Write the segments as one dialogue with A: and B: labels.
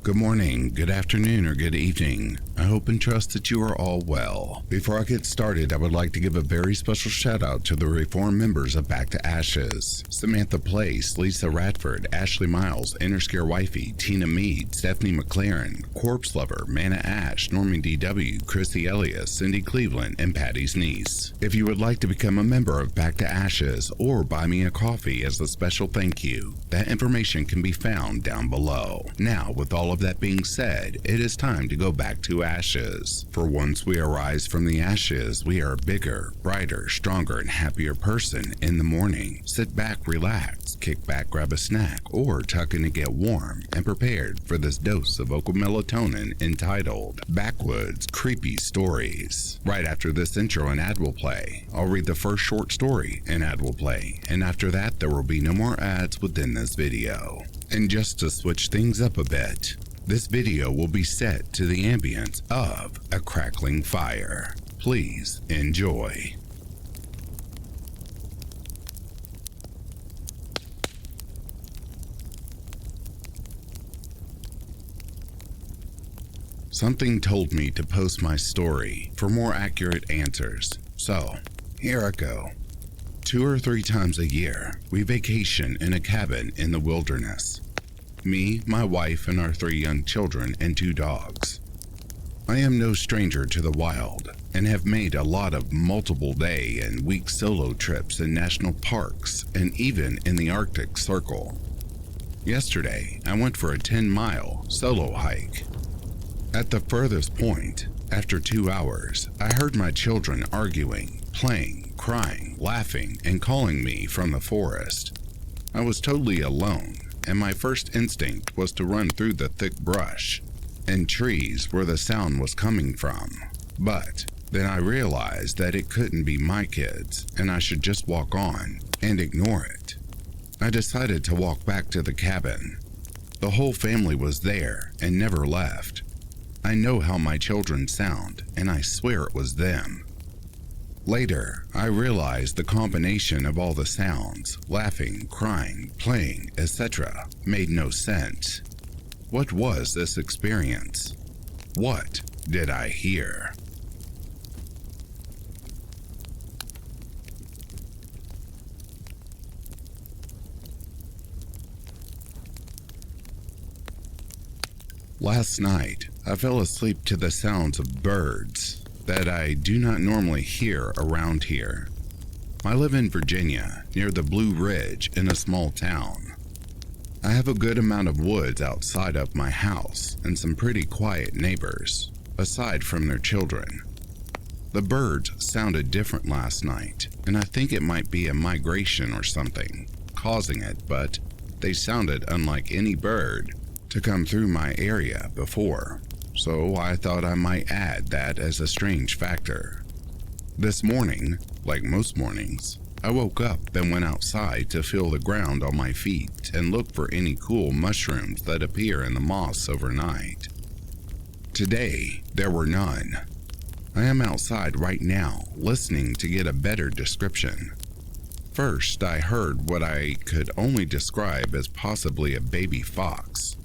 A: Good morning, good afternoon, or good evening. I hope and trust that you are all well. Before I get started, I would like to give a very special shout out to the reform members of Back to Ashes: Samantha Place, Lisa Radford, Ashley Miles, Inner Scare Wifey, Tina Mead, Stephanie McLaren, Corpse Lover, Manna Ash, Norman D.W., Chrissy Elias, Cindy Cleveland, and Patty's niece. If you would like to become a member of Back to Ashes or buy me a coffee as a special thank you, that information can be found down below. Now, with all of that being said, it is time to go back to ashes. For once we arise from the ashes, we are a bigger, brighter, stronger, and happier person in the morning. Sit back, relax, kick back, grab a snack, or tuck in to get warm and prepared for this dose of vocal melatonin entitled Backwoods Creepy Stories. Right after this intro, an ad will play. I'll read the first short story, an ad will play, and after that there will be no more ads within this video. And just to switch things up a bit, this video will be set to the ambience of a crackling fire. Please enjoy. Something told me to post my story for more accurate answers, so here I go. 2 or 3 times a year, we vacation in a cabin in the wilderness. Me, my wife, and our 3 young children and 2 dogs. I am no stranger to the wild and have made a lot of multiple day and week solo trips in national parks and even in the Arctic Circle. Yesterday, I went for a 10-mile solo hike. At the furthest point, after 2 hours, I heard my children arguing, playing, crying, laughing, and calling me from the forest. I was totally alone, and my first instinct was to run through the thick brush and trees where the sound was coming from. But then I realized that it couldn't be my kids, and I should just walk on and ignore it. I decided to walk back to the cabin. The whole family was there and never left. I know how my children sound, and I swear it was them. Later, I realized the combination of all the sounds, laughing, crying, playing, etc., made no sense. What was this experience? What did I hear? Last night, I fell asleep to the sounds of birds that I do not normally hear around here. I live in Virginia, near the Blue Ridge in a small town. I have a good amount of woods outside of my house and some pretty quiet neighbors, aside from their children. The birds sounded different last night, and I think it might be a migration or something causing it, but they sounded unlike any bird to come through my area before. So I thought I might add that as a strange factor. This morning, like most mornings, I woke up and went outside to feel the ground on my feet and look for any cool mushrooms that appear in the moss overnight. Today, there were none. I am outside right now, listening to get a better description. First, I heard what I could only describe as possibly a baby fox.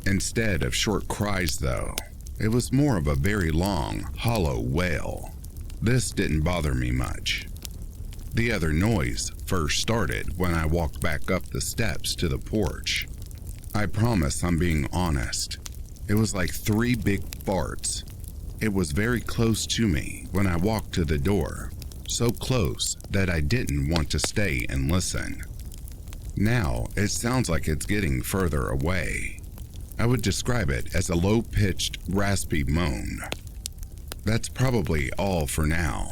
A: Instead of short cries though, it was more of a very long, hollow wail. This didn't bother me much. The other noise first started when I walked back up the steps to the porch. I promise I'm being honest. It was like 3 big farts. It was very close to me when I walked to the door, so close that I didn't want to stay and listen. Now it sounds like it's getting further away. I would describe it as a low-pitched, raspy moan. That's probably all for now.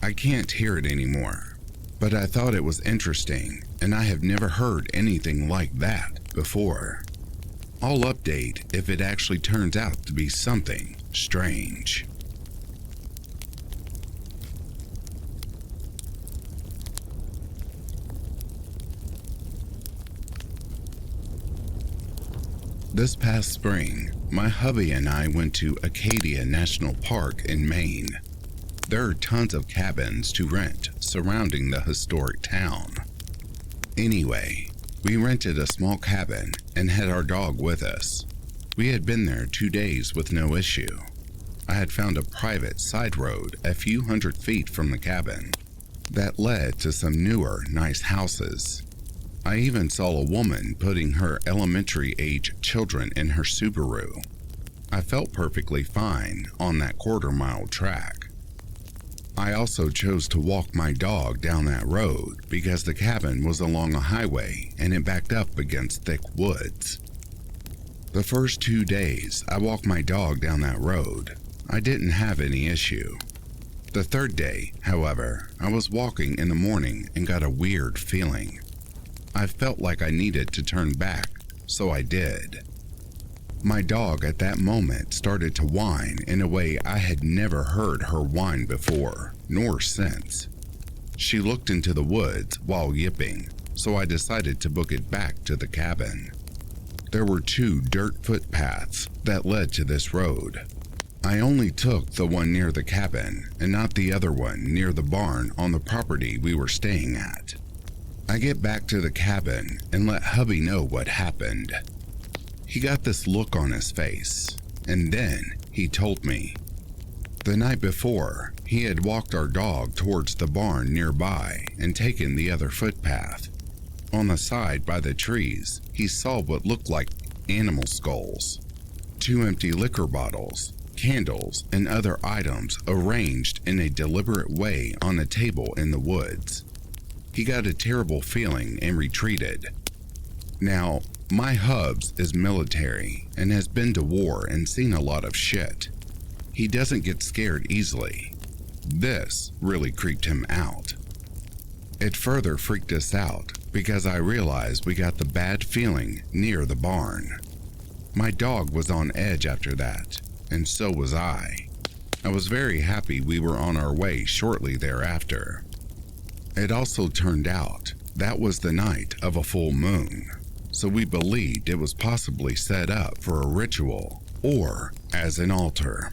A: I can't hear it anymore, but I thought it was interesting, and I have never heard anything like that before. I'll update if it actually turns out to be something strange. This past spring, my hubby and I went to Acadia National Park in Maine. There are tons of cabins to rent surrounding the historic town. Anyway, we rented a small cabin and had our dog with us. We had been there 2 days with no issue. I had found a private side road a few hundred feet from the cabin that led to some newer, nice houses. I even saw a woman putting her elementary-age children in her Subaru. I felt perfectly fine on that quarter-mile track. I also chose to walk my dog down that road because the cabin was along a highway and it backed up against thick woods. The first 2 days I walked my dog down that road, I didn't have any issue. The third day, however, I was walking in the morning and got a weird feeling. I felt like I needed to turn back, so I did. My dog at that moment started to whine in a way I had never heard her whine before, nor since. She looked into the woods while yipping, so I decided to book it back to the cabin. There were 2 dirt footpaths that led to this road. I only took the one near the cabin and not the other one near the barn on the property we were staying at. I get back to the cabin and let hubby know what happened. He got this look on his face, and then he told me. The night before, he had walked our dog towards the barn nearby and taken the other footpath. On the side by the trees, he saw what looked like animal skulls, 2 empty liquor bottles, candles, and other items arranged in a deliberate way on a table in the woods. He got a terrible feeling and retreated. Now, my hubs is military and has been to war and seen a lot of shit. He doesn't get scared easily. This really creeped him out. It further freaked us out because I realized we got the bad feeling near the barn. My dog was on edge after that, and so was I. I was very happy we were on our way shortly thereafter. It also turned out that was the night of a full moon, so we believed it was possibly set up for a ritual or as an altar.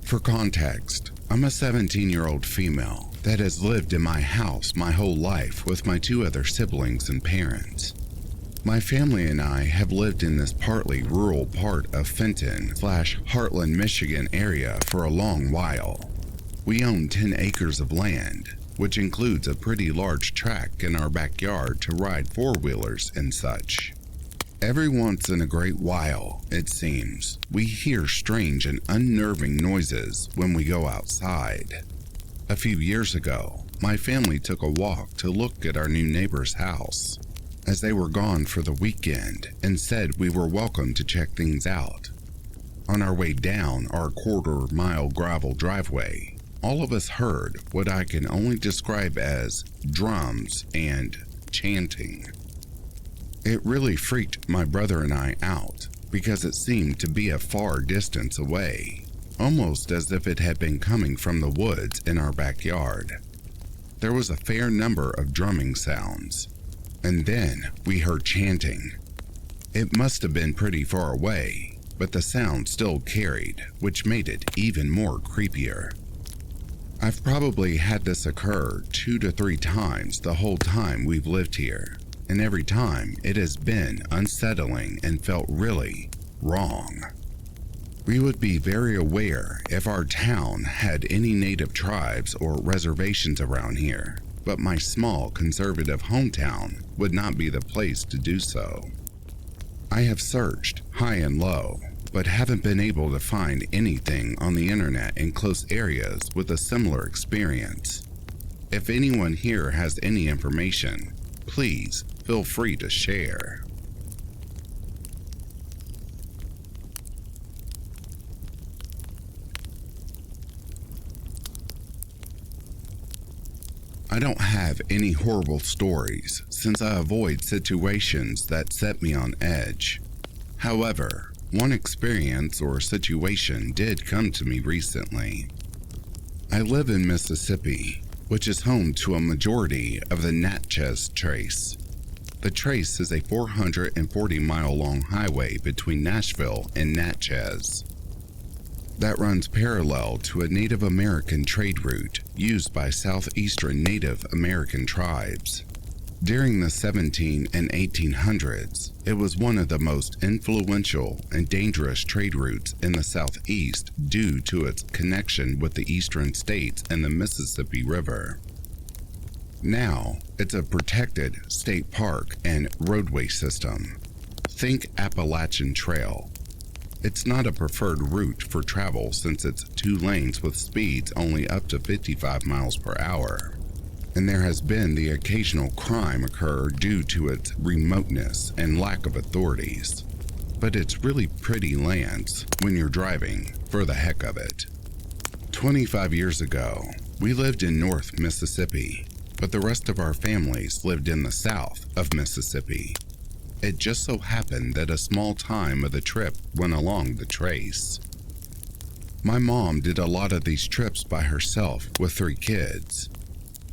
A: For context, I'm a 17-year-old female that has lived in my house my whole life with my 2 other siblings and parents. My family and I have lived in this partly rural part of Fenton/Heartland, Michigan area for a long while. We own 10 acres of land, which includes a pretty large track in our backyard to ride 4-wheelers and such. Every once in a great while, it seems, we hear strange and unnerving noises when we go outside. A few years ago, my family took a walk to look at our new neighbor's house, as they were gone for the weekend and said we were welcome to check things out. On our way down our quarter-mile gravel driveway, all of us heard what I can only describe as drums and chanting. It really freaked my brother and I out because it seemed to be a far distance away, almost as if it had been coming from the woods in our backyard. There was a fair number of drumming sounds, and then we heard chanting. It must have been pretty far away, but the sound still carried, which made it even more creepier. I've probably had this occur 2 to 3 times the whole time we've lived here, and every time it has been unsettling and felt really wrong. We would be very aware if our town had any native tribes or reservations around here, but my small conservative hometown would not be the place to do so. I have searched high and low, but haven't been able to find anything on the internet in close areas with a similar experience. If anyone here has any information, please feel free to share. I don't have any horrible stories since I avoid situations that set me on edge. However, one experience or situation did come to me recently. I live in Mississippi, which is home to a majority of the Natchez Trace. The Trace is a 440-mile long highway between Nashville and Natchez. that runs parallel to a Native American trade route used by southeastern Native American tribes. During the 1700s and 1800s, it was one of the most influential and dangerous trade routes in the Southeast due to its connection with the eastern states and the Mississippi River. Now, it's a protected state park and roadway system. Think Appalachian Trail. It's not a preferred route for travel since it's 2 lanes with speeds only up to 55 miles per hour. And there has been the occasional crime occur due to its remoteness and lack of authorities. But it's really pretty lands when you're driving for the heck of it. 25 years ago, we lived in North Mississippi, but the rest of our families lived in the south of Mississippi. It just so happened that a small time of the trip went along the trace. My mom did a lot of these trips by herself with 3 kids.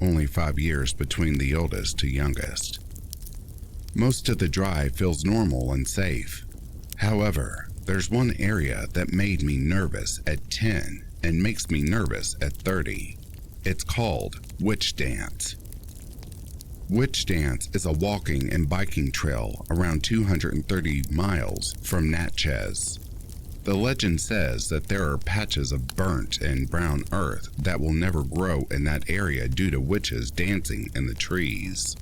A: Only 5 years between the oldest to youngest. Most of the drive feels normal and safe. However, there's one area that made me nervous at 10 and makes me nervous at 30. It's called Witch Dance. Witch Dance is a walking and biking trail around 230 miles from Natchez. The legend says that there are patches of burnt and brown earth that will never grow in that area due to witches dancing in the trees.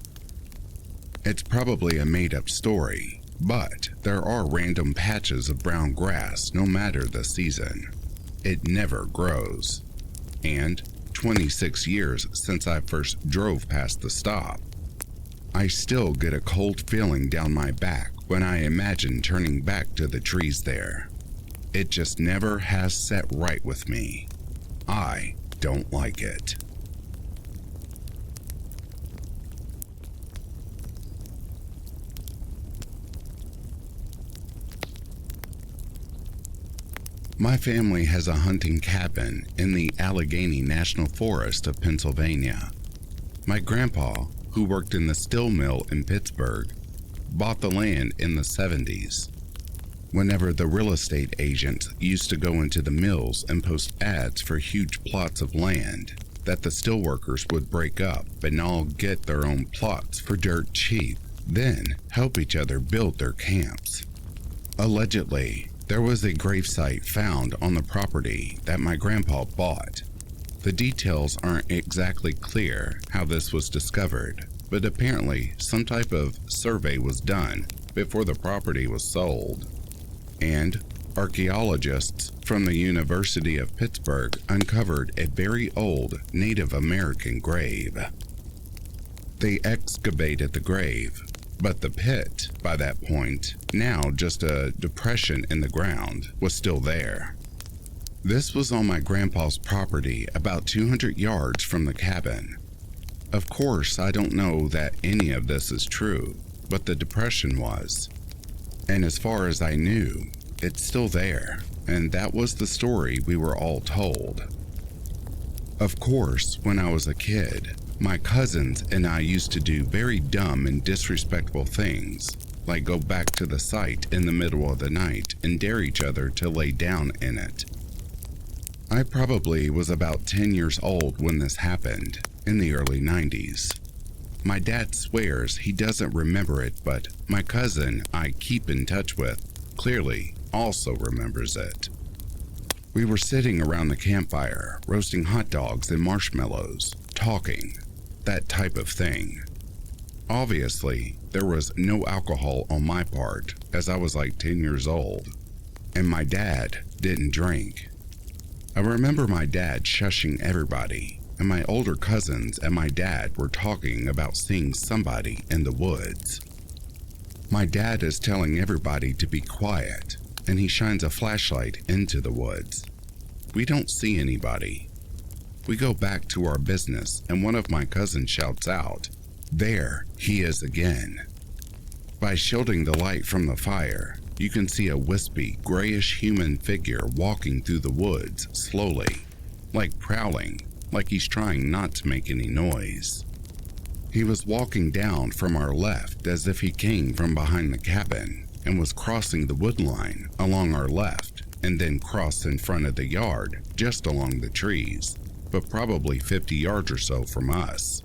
A: It's probably a made-up story, but there are random patches of brown grass no matter the season. It never grows. And 26 years since I first drove past the stop, I still get a cold feeling down my back when I imagine turning back to the trees there. It just never has set right with me. I don't like it. My family has a hunting cabin in the Allegheny National Forest of Pennsylvania. My grandpa, who worked in the steel mill in Pittsburgh, bought the land in the 70s. Whenever the real estate agents used to go into the mills and post ads for huge plots of land that the steelworkers would break up and all get their own plots for dirt cheap, then help each other build their camps. Allegedly, there was a gravesite found on the property that my grandpa bought. The details aren't exactly clear how this was discovered, but apparently some type of survey was done before the property was sold. And archaeologists from the University of Pittsburgh uncovered a very old Native American grave. They excavated the grave, but the pit, by that point, now just a depression in the ground, was still there. This was on my grandpa's property about 200 yards from the cabin. Of course, I don't know that any of this is true, but the depression was. And as far as I knew, it's still there, and that was the story we were all told. Of course, when I was a kid, my cousins and I used to do very dumb and disrespectful things, like go back to the site in the middle of the night and dare each other to lay down in it. I probably was about 10 years old when this happened, in the early 90s. My dad swears he doesn't remember it, but my cousin I keep in touch with clearly also remembers it. We were sitting around the campfire, roasting hot dogs and marshmallows, talking, that type of thing. Obviously, there was no alcohol on my part, as I was like 10 years old, and my dad didn't drink. I remember my dad shushing everybody, and my older cousins and my dad were talking about seeing somebody in the woods. My dad is telling everybody to be quiet, and he shines a flashlight into the woods. We don't see anybody. We go back to our business, and one of my cousins shouts out, "There he is again." By shielding the light from the fire, you can see a wispy, grayish human figure walking through the woods slowly, like prowling, like he's trying not to make any noise. He was walking down from our left as if he came from behind the cabin and was crossing the wood line along our left and then cross in front of the yard just along the trees, but probably 50 yards or so from us,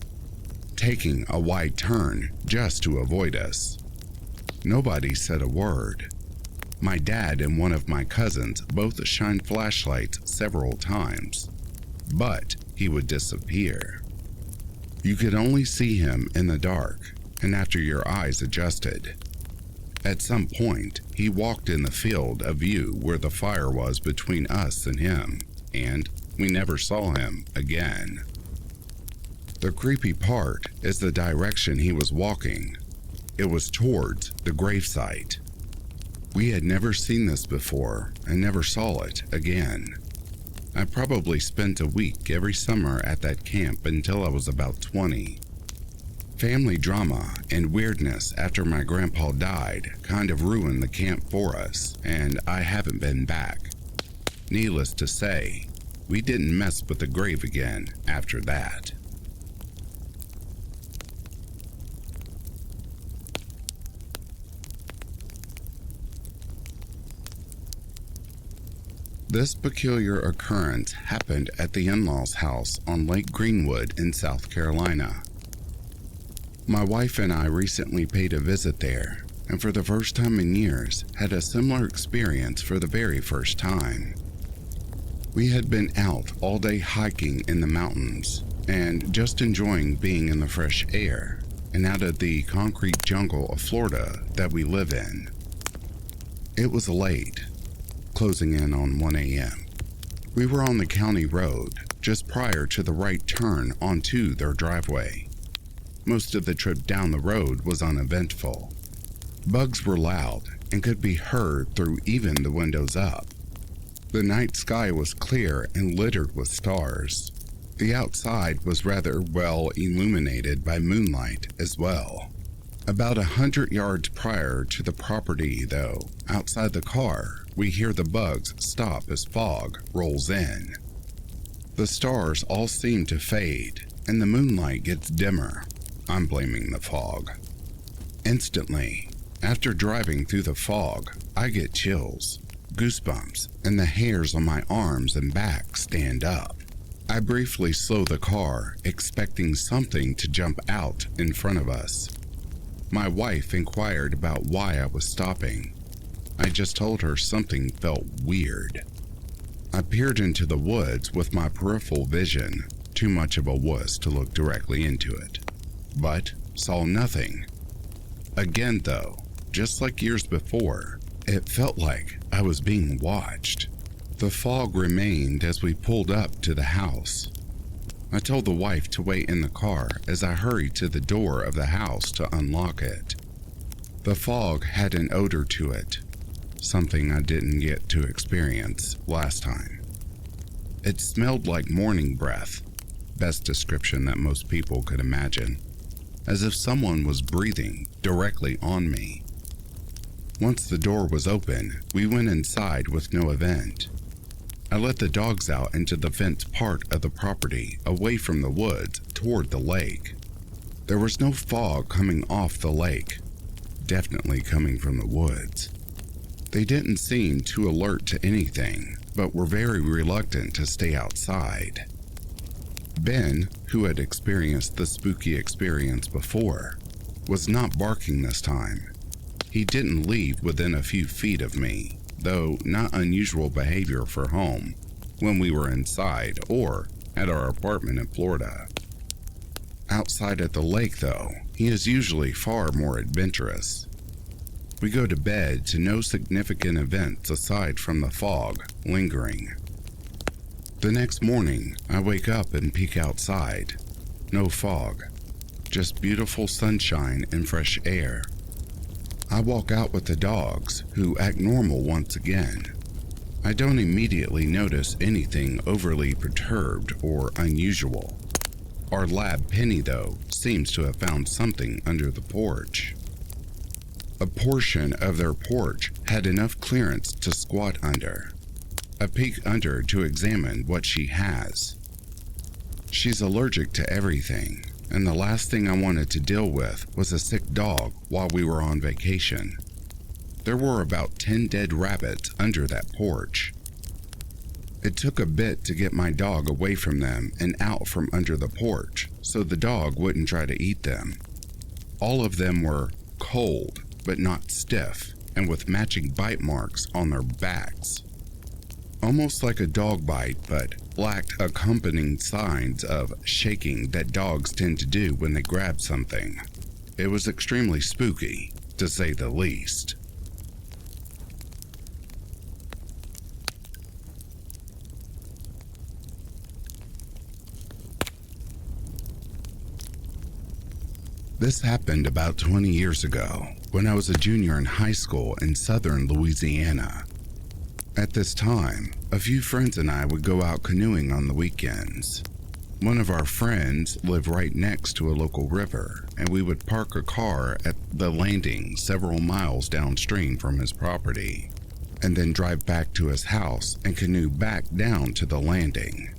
A: taking a wide turn just to avoid us. Nobody said a word. My dad and one of my cousins both shined flashlights several times, but he would disappear. You could only see him in the dark and after your eyes adjusted. At some point, he walked in the field of view where the fire was between us and him, and we never saw him again. The creepy part is the direction he was walking. It was towards the gravesite. We had never seen this before and never saw it again. I probably spent a week every summer at that camp until I was about 20. Family drama and weirdness after my grandpa died kind of ruined the camp for us, and I haven't been back. Needless to say, we didn't mess with the grave again after that. This peculiar occurrence happened at the in-laws' house on Lake Greenwood in South Carolina. My wife and I recently paid a visit there, and for the first time in years had a similar experience for the very first time. We had been out all day hiking in the mountains and just enjoying being in the fresh air and out of the concrete jungle of Florida that we live in. It was late, closing in on 1 a.m. We were on the county road just prior to the right turn onto their driveway. Most of the trip down the road was uneventful. Bugs were loud and could be heard through even the windows up. The night sky was clear and littered with stars. The outside was rather well illuminated by moonlight as well. About 100 yards prior to the property, though, outside the car, we hear the bugs stop as fog rolls in. The stars all seem to fade, and the moonlight gets dimmer. I'm blaming the fog. Instantly, after driving through the fog, I get chills, goosebumps, and the hairs on my arms and back stand up. I briefly slow the car, expecting something to jump out in front of us. My wife inquired about why I was stopping. I just told her something felt weird. I peered into the woods with my peripheral vision, too much of a wuss to look directly into it, but saw nothing. Again though, just like years before, it felt like I was being watched. The fog remained as we pulled up to the house. I told the wife to wait in the car as I hurried to the door of the house to unlock it. The fog had an odor to it, something I didn't get to experience last time. It smelled like morning breath, best description that most people could imagine, as if someone was breathing directly on me. Once the door was open, we went inside with no event. I let the dogs out into the fenced part of the property away from the woods toward the lake. There was no fog coming off the lake, definitely coming from the woods. They didn't seem too alert to anything, but were very reluctant to stay outside. Ben, who had experienced the spooky experience before, was not barking this time. He didn't leave within a few feet of me, though not unusual behavior for home when we were inside or at our apartment in Florida. Outside at the lake, though, he is usually far more adventurous. We go to bed to no significant events aside from the fog lingering. The next morning, I wake up and peek outside. No fog, just beautiful sunshine and fresh air. I walk out with the dogs, who act normal once again. I don't immediately notice anything overly perturbed or unusual. Our lab Penny, though, seems to have found something under the porch. A portion of their porch had enough clearance to squat under. I peek under to examine what she has. She's allergic to everything, and the last thing I wanted to deal with was a sick dog while we were on vacation. There were about 10 dead rabbits under that porch. It took a bit to get my dog away from them and out from under the porch so the dog wouldn't try to eat them. All of them were cold but not stiff and with matching bite marks on their backs. Almost like a dog bite, but lacked accompanying signs of shaking that dogs tend to do when they grab something. It was extremely spooky, to say the least. This happened about 20 years ago when I was a junior in high school in southern Louisiana. At this time, a few friends and I would go out canoeing on the weekends. One of our friends lived right next to a local river, and we would park a car at the landing several miles downstream from his property, and then drive back to his house and canoe back down to the landing.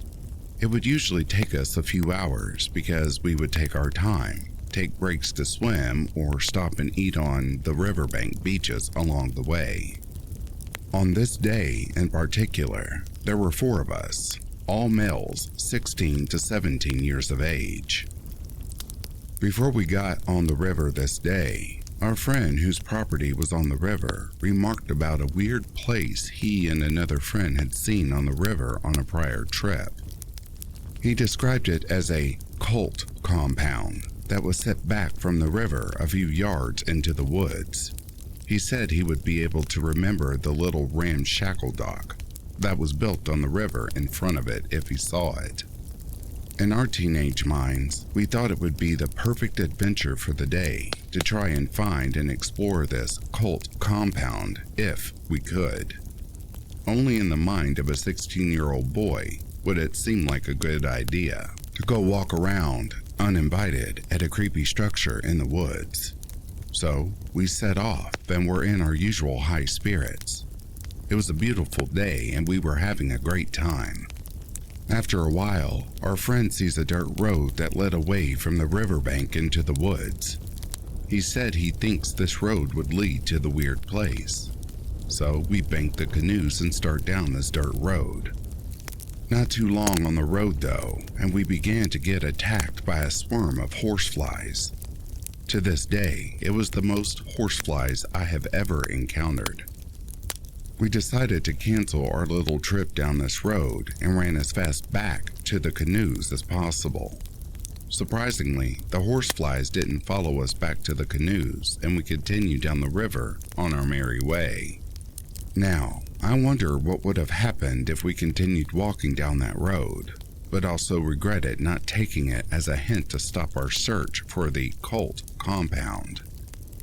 A: It would usually take us a few hours because we would take our time, take breaks to swim, or stop and eat on the riverbank beaches along the way. On this day in particular, there were 4 of us, all males 16 to 17 years of age. Before we got on the river this day, our friend whose property was on the river remarked about a weird place he and another friend had seen on the river on a prior trip. He described it as a cult compound that was set back from the river a few yards into the woods. He said he would be able to remember the little ramshackle dock that was built on the river in front of it if he saw it. In our teenage minds, we thought it would be the perfect adventure for the day to try and find and explore this cult compound if we could. Only in the mind of a 16-year-old boy would it seem like a good idea to go walk around uninvited at a creepy structure in the woods. So we set off and were in our usual high spirits. It was a beautiful day and we were having a great time. After a while, our friend sees a dirt road that led away from the riverbank into the woods. He said he thinks this road would lead to the weird place. So we bank the canoes and start down this dirt road. Not too long on the road though, and we began to get attacked by a swarm of horseflies. To this day, it was the most horseflies I have ever encountered. We decided to cancel our little trip down this road and ran as fast back to the canoes as possible. Surprisingly, the horseflies didn't follow us back to the canoes, and we continued down the river on our merry way. Now, I wonder what would have happened if we continued walking down that road, but also regretted not taking it as a hint to stop our search for the cult compound.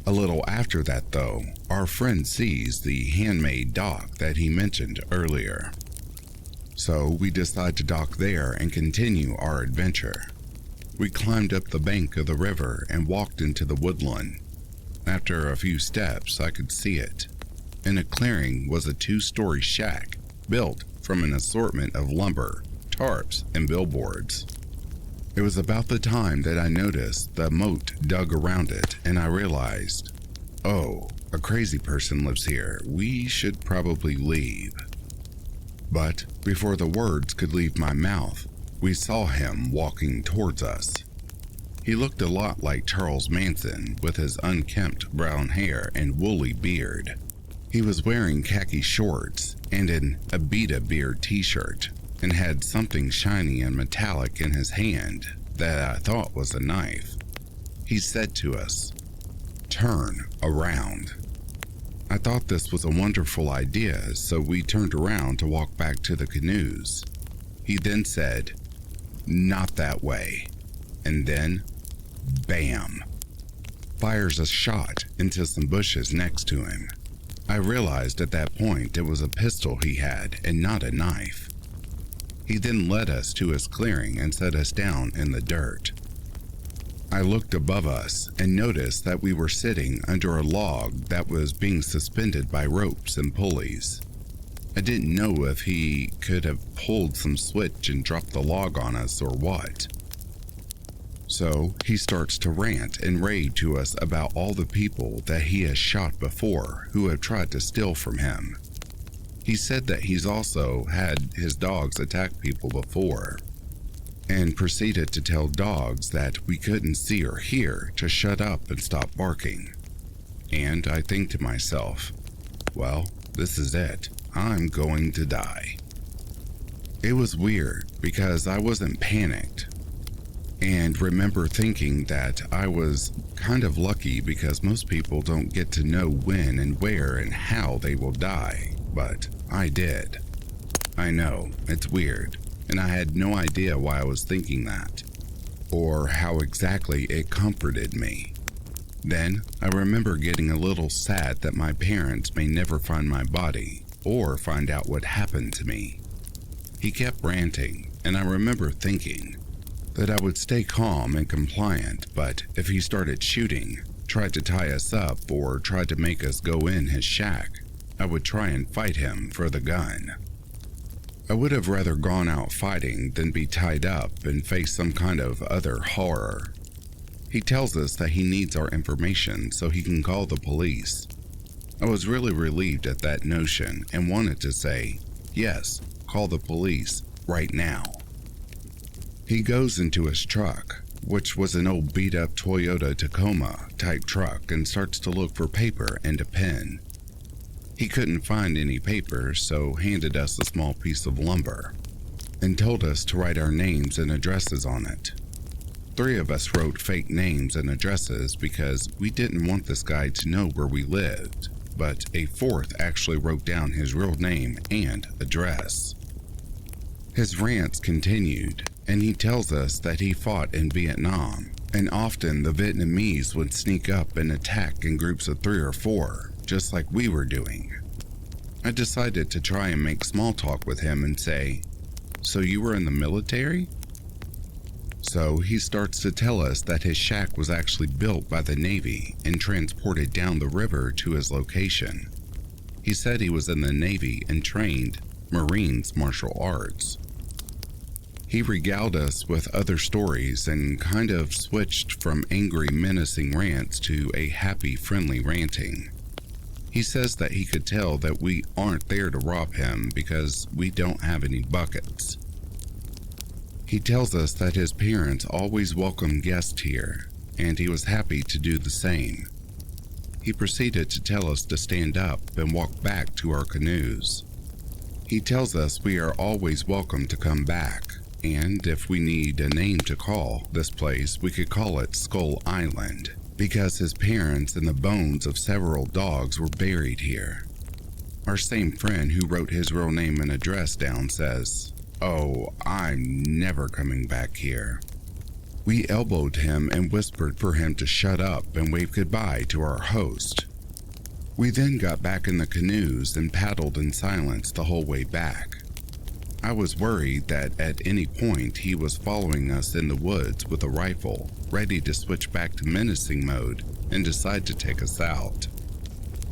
A: A little after that though, our friend sees the handmade dock that he mentioned earlier. So we decide to dock there and continue our adventure. We climbed up the bank of the river and walked into the woodland. After a few steps, I could see it. In a clearing was a 2-story shack built from an assortment of lumber, tarps, and billboards. It was about the time that I noticed the moat dug around it, and I realized, oh, a crazy person lives here. We should probably leave. But before the words could leave my mouth, we saw him walking towards us. He looked a lot like Charles Manson with his unkempt brown hair and woolly beard. He was wearing khaki shorts and an Abita beard t-shirt, and had something shiny and metallic in his hand that I thought was a knife. He said to us, "Turn around." I thought this was a wonderful idea, so we turned around to walk back to the canoes. He then said, "Not that way," and then, bam, fires a shot into some bushes next to him. I realized at that point it was a pistol he had and not a knife. He then led us to his clearing and set us down in the dirt. I looked above us and noticed that we were sitting under a log that was being suspended by ropes and pulleys. I didn't know if he could have pulled some switch and dropped the log on us or what. So he starts to rant and rave to us about all the people that he has shot before who have tried to steal from him. He said that he's also had his dogs attack people before, and proceeded to tell dogs that we couldn't see or hear to shut up and stop barking. And I think to myself, well, this is it. I'm going to die. It was weird because I wasn't panicked, and remember thinking that I was kind of lucky because most people don't get to know when and where and how they will die, but I did. I know, it's weird, and I had no idea why I was thinking that, or how exactly it comforted me. Then I remember getting a little sad that my parents may never find my body or find out what happened to me. He kept ranting, and I remember thinking that I would stay calm and compliant, but if he started shooting, tried to tie us up, or tried to make us go in his shack, I would try and fight him for the gun. I would have rather gone out fighting than be tied up and face some kind of other horror. He tells us that he needs our information so he can call the police. I was really relieved at that notion and wanted to say, yes, call the police right now. He goes into his truck, which was an old beat-up Toyota Tacoma type truck, and starts to look for paper and a pen. He couldn't find any paper, so handed us a small piece of lumber and told us to write our names and addresses on it. 3 of us wrote fake names and addresses because we didn't want this guy to know where we lived, but a 4th actually wrote down his real name and address. His rants continued, and he tells us that he fought in Vietnam, and often the Vietnamese would sneak up and attack in groups of 3 or 4, just like we were doing. I decided to try and make small talk with him and say, "So you were in the military?" So he starts to tell us that his shack was actually built by the Navy and transported down the river to his location. He said he was in the Navy and trained Marines martial arts. He regaled us with other stories and kind of switched from angry, menacing rants to a happy, friendly ranting. He says that he could tell that we aren't there to rob him because we don't have any buckets. He tells us that his parents always welcome guests here, and he was happy to do the same. He proceeded to tell us to stand up and walk back to our canoes. He tells us we are always welcome to come back, and if we need a name to call this place, we could call it Skull Island, because his parents and the bones of several dogs were buried here. Our same friend who wrote his real name and address down says, "Oh, I'm never coming back here." We elbowed him and whispered for him to shut up and wave goodbye to our host. We then got back in the canoes and paddled in silence the whole way back. I was worried that at any point he was following us in the woods with a rifle, ready to switch back to menacing mode and decide to take us out.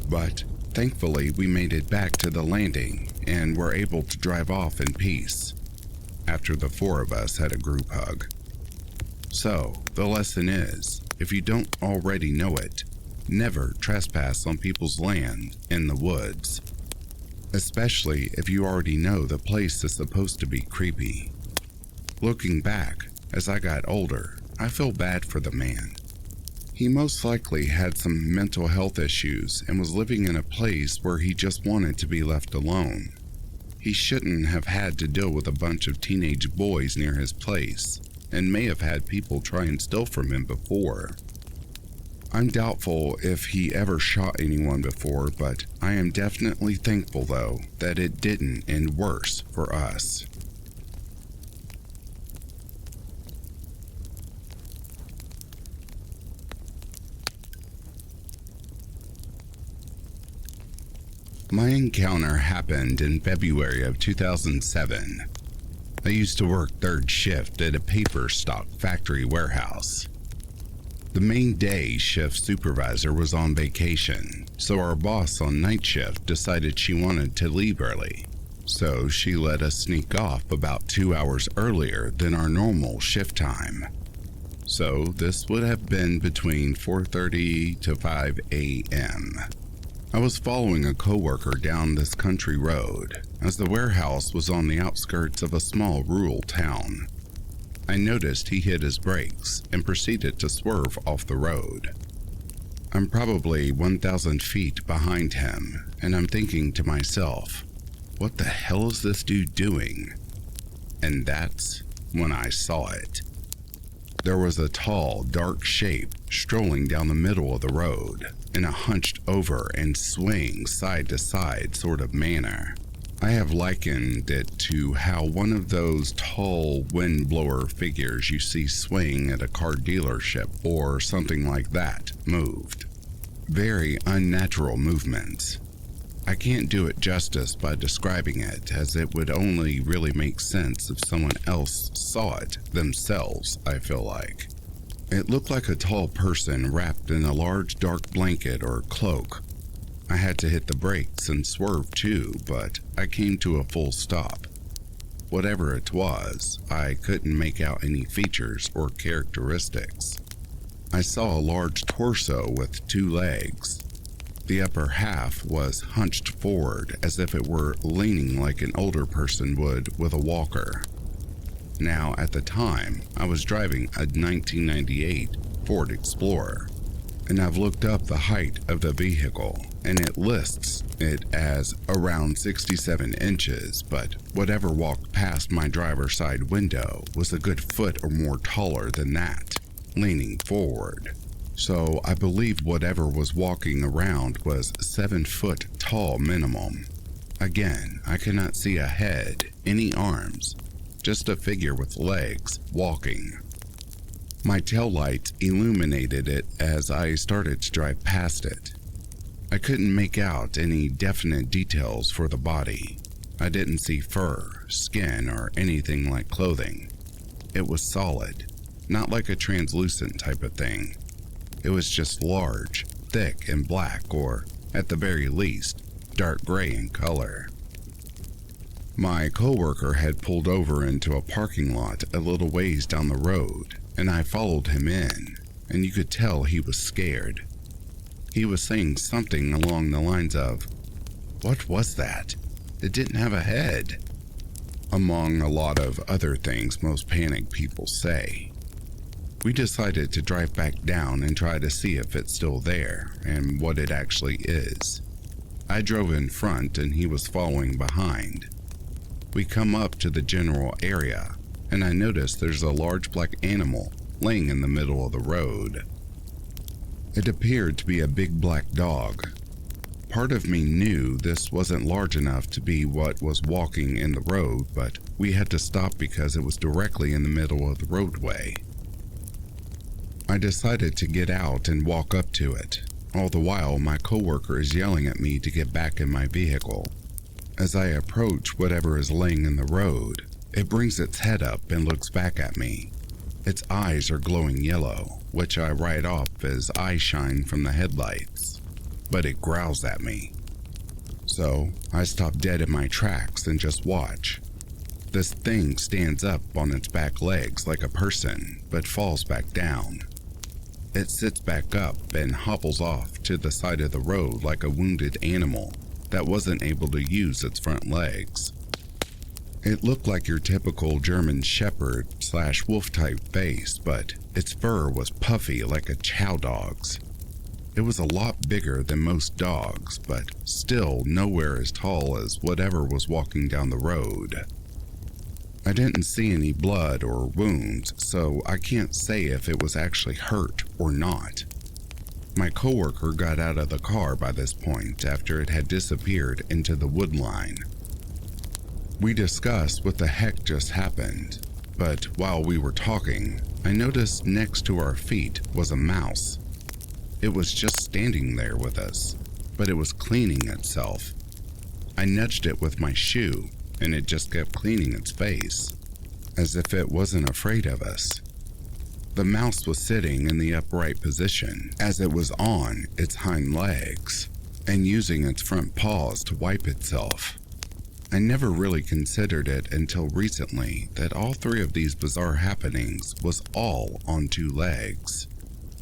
A: But thankfully we made it back to the landing and were able to drive off in peace, after the 4 of us had a group hug. So, the lesson is, if you don't already know it, never trespass on people's land in the woods, especially if you already know the place is supposed to be creepy. Looking back, as I got older, I feel bad for the man. He most likely had some mental health issues and was living in a place where he just wanted to be left alone. He shouldn't have had to deal with a bunch of teenage boys near his place, and may have had people try and steal from him before. I'm doubtful if he ever shot anyone before, but I am definitely thankful though that it didn't end worse for us. My encounter happened in February of 2007. I used to work 3rd shift at a paper stock factory warehouse. The main day shift supervisor was on vacation, so our boss on night shift decided she wanted to leave early. So she let us sneak off about 2 hours earlier than our normal shift time. so this would have been between 4:30 to 5 a.m. I was following a coworker down this country road, as the warehouse was on the outskirts of a small rural town. I noticed he hit his brakes and proceeded to swerve off the road. I'm probably 1,000 feet behind him, and I'm thinking to myself, what the hell is this dude doing? And that's when I saw it. There was a tall, dark shape strolling down the middle of the road in a hunched over and swaying side to side sort of manner. I have likened it to how one of those tall windblower figures you see swaying at a car dealership or something like that moved. Very unnatural movements. I can't do it justice by describing it, as it would only really make sense if someone else saw it themselves, I feel like. It looked like a tall person wrapped in a large dark blanket or cloak. I had to hit the brakes and swerve too, but I came to a full stop. Whatever it was, I couldn't make out any features or characteristics. I saw a large torso with 2 legs. The upper half was hunched forward as if it were leaning like an older person would with a walker. Now, at the time, I was driving a 1998 Ford Explorer, and I've looked up the height of the vehicle, and it lists it as around 67 inches, but whatever walked past my driver's side window was a good foot or more taller than that, leaning forward. So I believe whatever was walking around was 7 foot tall minimum. Again, I could not see a head, any arms, just a figure with legs walking. My taillights illuminated it as I started to drive past it. I couldn't make out any definite details for the body. I didn't see fur, skin, or anything like clothing. It was solid, not like a translucent type of thing. It was just large, thick, and black, or, at the very least, dark gray in color. My coworker had pulled over into a parking lot a little ways down the road, and I followed him in, and you could tell he was scared. He was saying something along the lines of, "What was that? It didn't have a head," among a lot of other things most panicked people say. We decided to drive back down and try to see if it's still there and what it actually is. I drove in front and he was following behind. We come up to the general area and I noticed there's a large black animal laying in the middle of the road. It appeared to be a big black dog. Part of me knew this wasn't large enough to be what was walking in the road, but we had to stop because it was directly in the middle of the roadway. I decided to get out and walk up to it. All the while, my coworker is yelling at me to get back in my vehicle. As I approach whatever is laying in the road, it brings its head up and looks back at me. Its eyes are glowing yellow, which I write off as eye shine from the headlights, but it growls at me. So I stop dead in my tracks and just watch. This thing stands up on its back legs like a person, but falls back down. It sits back up and hobbles off to the side of the road like a wounded animal that wasn't able to use its front legs. It looked like your typical German shepherd / wolf type face, but its fur was puffy like a chow dog's. It was a lot bigger than most dogs, but still nowhere as tall as whatever was walking down the road. I didn't see any blood or wounds, so I can't say if it was actually hurt or not. My coworker got out of the car by this point after it had disappeared into the wood line. We discussed what the heck just happened, but while we were talking, I noticed next to our feet was a mouse. It was just standing there with us, but it was cleaning itself. I nudged it with my shoe, and it just kept cleaning its face, as if it wasn't afraid of us. The mouse was sitting in the upright position, as it was on its hind legs, and using its front paws to wipe itself. I never really considered it until recently that all three of these bizarre happenings was all on two legs.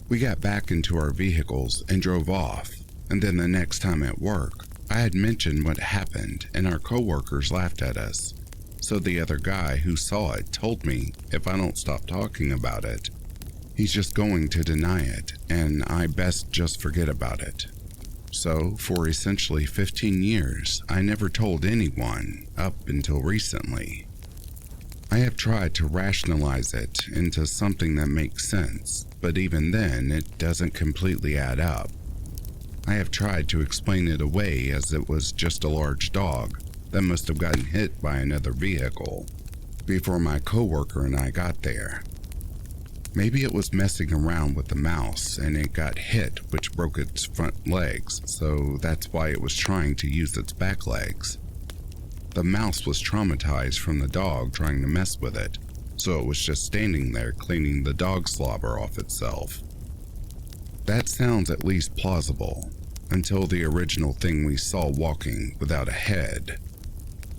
A: We got back into our vehicles and drove off, and then the next time at work, I had mentioned what happened and our coworkers laughed at us. So the other guy who saw it told me if I don't stop talking about it, he's just going to deny it and I best just forget about it. So for essentially 15 years, I never told anyone up until recently. I have tried to rationalize it into something that makes sense, but even then it doesn't completely add up. I have tried to explain it away as it was just a large dog that must have gotten hit by another vehicle before my coworker and I got there. Maybe it was messing around with the mouse and it got hit, which broke its front legs, so that's why it was trying to use its back legs. The mouse was traumatized from the dog trying to mess with it, so it was just standing there cleaning the dog slobber off itself. That sounds at least plausible, until the original thing we saw walking without a head.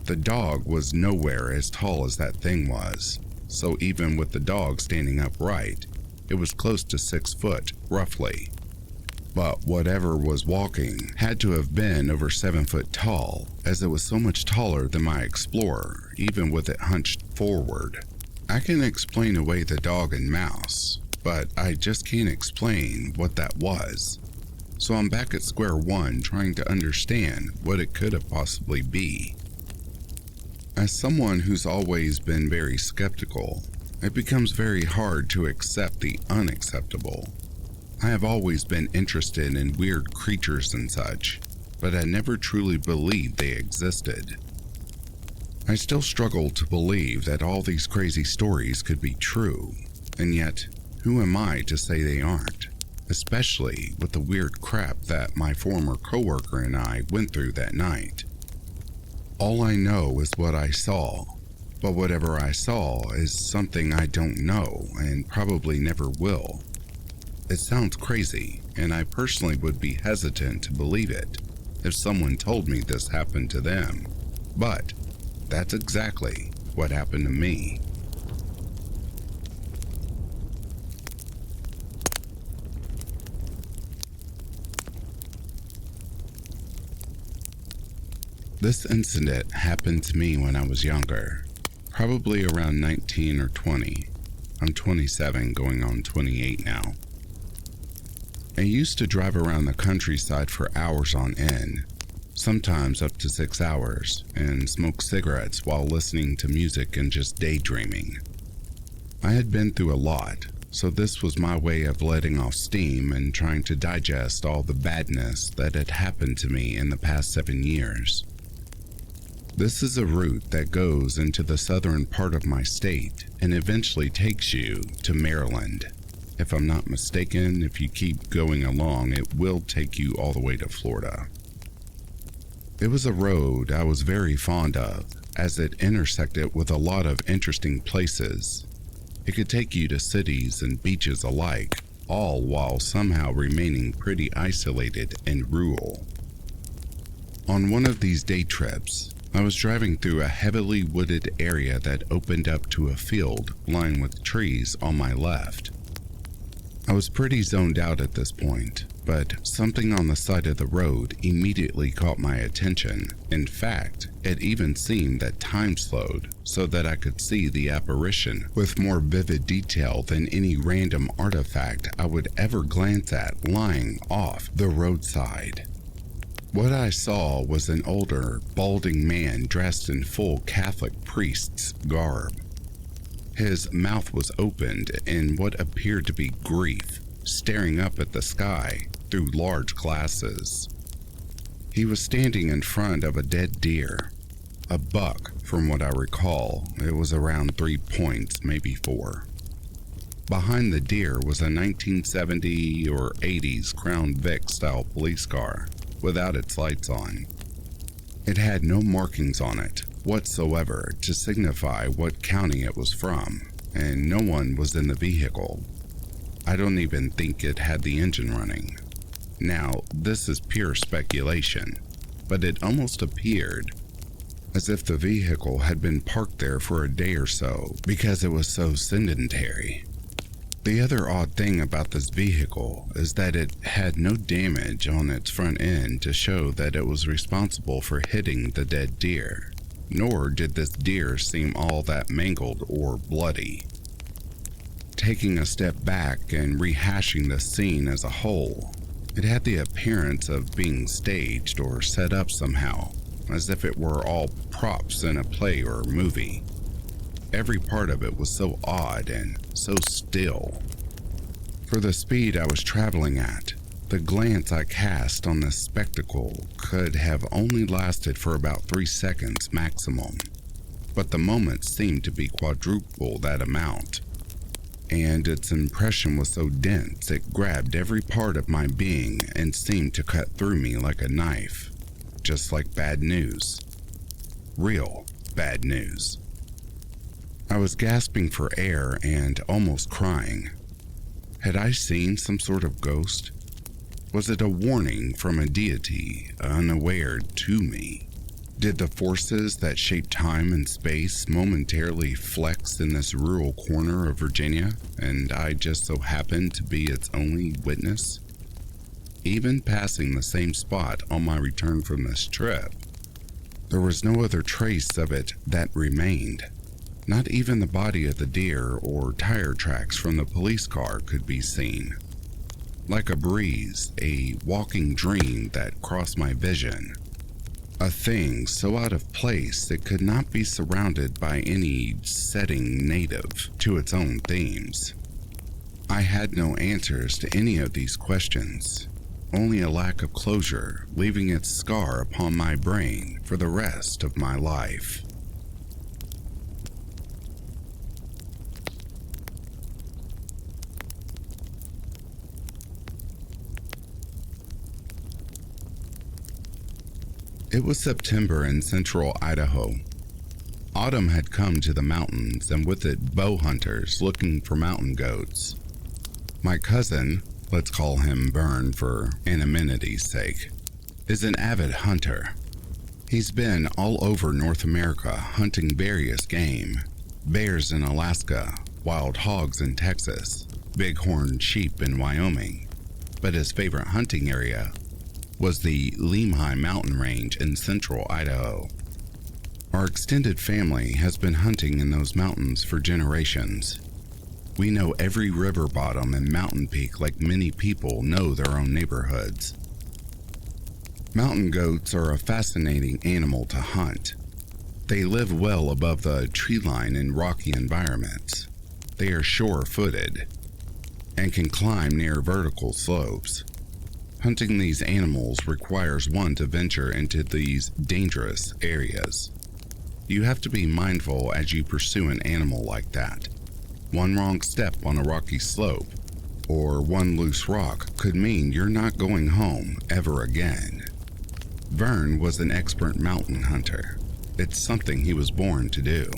A: The dog was nowhere as tall as that thing was, so even with the dog standing upright, it was close to 6 foot, roughly. But whatever was walking had to have been over 7 foot tall, as it was so much taller than my Explorer, even with it hunched forward. I can explain away the dog and mouse, but I just can't explain what that was. So I'm back at square one trying to understand what it could have possibly be. As someone who's always been very skeptical, it becomes very hard to accept the unacceptable. I have always been interested in weird creatures and such, but I never truly believed they existed. I still struggle to believe that all these crazy stories could be true, and yet, who am I to say they aren't? Especially with the weird crap that my former coworker and I went through that night. All I know is what I saw, but whatever I saw is something I don't know and probably never will. It sounds crazy, and I personally would be hesitant to believe it if someone told me this happened to them, but that's exactly what happened to me. This incident happened to me when I was younger, probably around 19 or 20. I'm 27 going on 28 now. I used to drive around the countryside for hours on end, sometimes up to 6 hours, and smoke cigarettes while listening to music and just daydreaming. I had been through a lot, so this was my way of letting off steam and trying to digest all the badness that had happened to me in the past 7 years. This is a route that goes into the southern part of my state and eventually takes you to Maryland. If I'm not mistaken, if you keep going along, it will take you all the way to Florida. It was a road I was very fond of, as it intersected with a lot of interesting places. It could take you to cities and beaches alike, all while somehow remaining pretty isolated and rural. On one of these day trips, I was driving through a heavily wooded area that opened up to a field lined with trees on my left. I was pretty zoned out at this point, but something on the side of the road immediately caught my attention. In fact, it even seemed that time slowed so that I could see the apparition with more vivid detail than any random artifact I would ever glance at lying off the roadside. What I saw was an older, balding man dressed in full Catholic priest's garb. His mouth was opened in what appeared to be grief, staring up at the sky through large glasses. He was standing in front of a dead deer, a buck from what I recall. It was around 3 points, maybe 4. Behind the deer was a 1970 or 80s Crown Vic style police car without its lights on. It had no markings on it whatsoever to signify what county it was from, and no one was in the vehicle. I don't even think it had the engine running. Now, this is pure speculation, but it almost appeared as if the vehicle had been parked there for a day or so because it was so sedentary. The other odd thing about this vehicle is that it had no damage on its front end to show that it was responsible for hitting the dead deer, nor did this deer seem all that mangled or bloody. Taking a step back and rehashing the scene as a whole, it had the appearance of being staged or set up somehow, as if it were all props in a play or movie. Every part of it was so odd and so still. For the speed I was traveling at, the glance I cast on this spectacle could have only lasted for about 3 seconds maximum, but the moment seemed to be quadruple that amount, and its impression was so dense it grabbed every part of my being and seemed to cut through me like a knife, just like bad news. Real bad news. I was gasping for air and almost crying. Had I seen some sort of ghost? Was it a warning from a deity unaware to me? Did the forces that shape time and space momentarily flex in this rural corner of Virginia, and I just so happened to be its only witness? Even passing the same spot on my return from this trip, there was no other trace of it that remained. Not even the body of the deer or tire tracks from the police car could be seen. Like a breeze, a walking dream that crossed my vision. A thing so out of place it could not be surrounded by any setting native to its own themes. I had no answers to any of these questions, only a lack of closure, leaving its scar upon my brain for the rest of my life. It was September in central Idaho. Autumn had come to the mountains, and with it bow hunters looking for mountain goats. My cousin, let's call him Vern for anonymity's sake, is an avid hunter. He's been all over North America hunting various game, bears in Alaska, wild hogs in Texas, bighorn sheep in Wyoming, but his favorite hunting area was the Lemhi mountain range in central Idaho. Our extended family has been hunting in those mountains for generations. We know every river bottom and mountain peak like many people know their own neighborhoods. Mountain goats are a fascinating animal to hunt. They live well above the tree line in rocky environments. They are sure-footed and can climb near vertical slopes. Hunting these animals requires one to venture into these dangerous areas. You have to be mindful as you pursue an animal like that. One wrong step on a rocky slope or one loose rock could mean you're not going home ever again. Vern was an expert mountain hunter. It's something he was born to do.